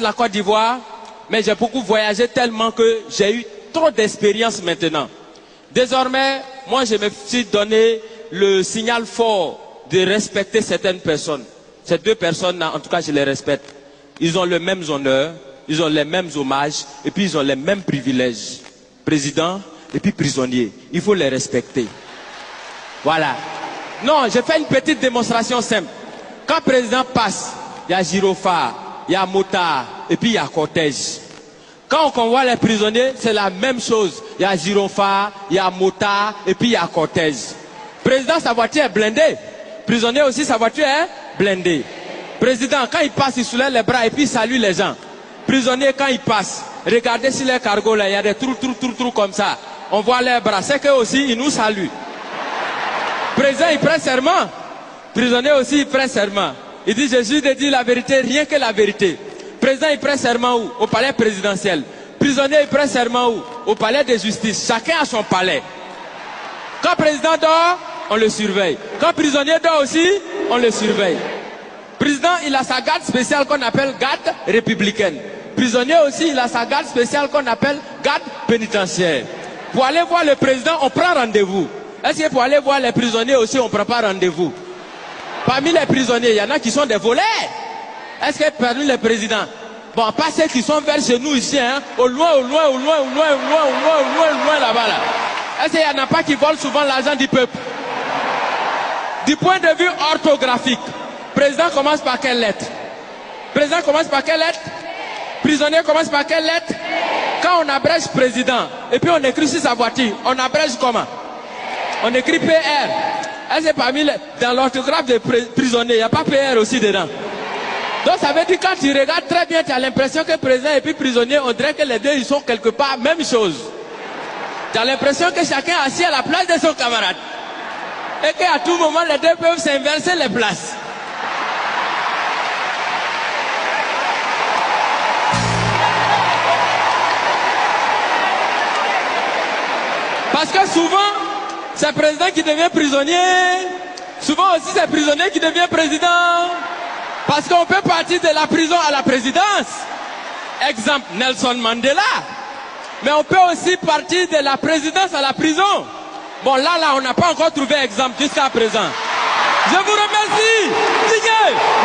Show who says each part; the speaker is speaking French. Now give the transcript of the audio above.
Speaker 1: la Côte d'Ivoire, mais j'ai beaucoup voyagé tellement que j'ai eu trop d'expérience maintenant. Désormais, moi je me suis donné le signal fort de respecter certaines personnes. Ces deux personnes-là, en tout cas je les respecte. Ils ont les mêmes honneurs, ils ont les mêmes hommages et puis ils ont les mêmes privilèges. Président et puis prisonnier. Il faut les respecter. Voilà. Non, j'ai fait une petite démonstration simple. Quand le président passe, il y a gyrophare, il y a motard et puis il y a cortège. Quand on convoie les prisonniers, c'est la même chose. Il y a gyrophare, il y a motard et puis il y a cortège. Président, sa voiture est blindée. Prisonnier aussi, sa voiture est blindée. Président, quand il passe, il soulève les bras et puis il salue les gens. Prisonnier, quand il passe, regardez sur les cargos là, il y a des trous comme ça. On voit les bras, c'est qu'eux aussi, ils nous saluent. Président, il prête serment. Prisonnier aussi, il prête serment. Il dit, Jésus de dire la vérité, rien que la vérité. Président, il prête serment où? Au palais présidentiel. Prisonnier, il prête serment où? Au palais de justice. Chacun a son palais. Quand président dort, on le surveille. Quand prisonnier dort aussi, on le surveille. Président, il a sa garde spéciale qu'on appelle garde républicaine. Prisonnier aussi, il a sa garde spéciale qu'on appelle garde pénitentiaire. Pour aller voir le président, on prend rendez-vous. Est-ce que pour aller voir les prisonniers aussi, on ne prend pas rendez-vous? Parmi les prisonniers, il y en a qui sont des voleurs. Est-ce que parmi les présidents, bon, pas ceux qui sont vers chez nous ici, hein, au loin là-bas là. Est-ce qu'il n'y en a pas qui volent souvent l'argent du peuple? Du point de vue orthographique, président commence par quelle lettre? Président commence par quelle lettre? Prisonnier commence par quelle lettre? Quand on abrège président, et puis on écrit sur sa voiture, on abrège comment? On écrit PR. Est-ce que parmi les, dans l'orthographe des prisonniers, il n'y a pas PR aussi dedans? Donc ça veut dire quand tu regardes très bien, tu as l'impression que président et puis prisonnier, on dirait que les deux ils sont quelque part même chose. Tu as l'impression que chacun est assis à la place de son camarade. Et qu'à tout moment, les deux peuvent s'inverser les places. Parce que souvent, c'est le président qui devient prisonnier. Souvent aussi, c'est le prisonnier qui devient président. Parce qu'on peut partir de la prison à la présidence. Exemple, Nelson Mandela. Mais on peut aussi partir de la présidence à la prison. Bon, là, on n'a pas encore trouvé exemple jusqu'à présent. Je vous remercie.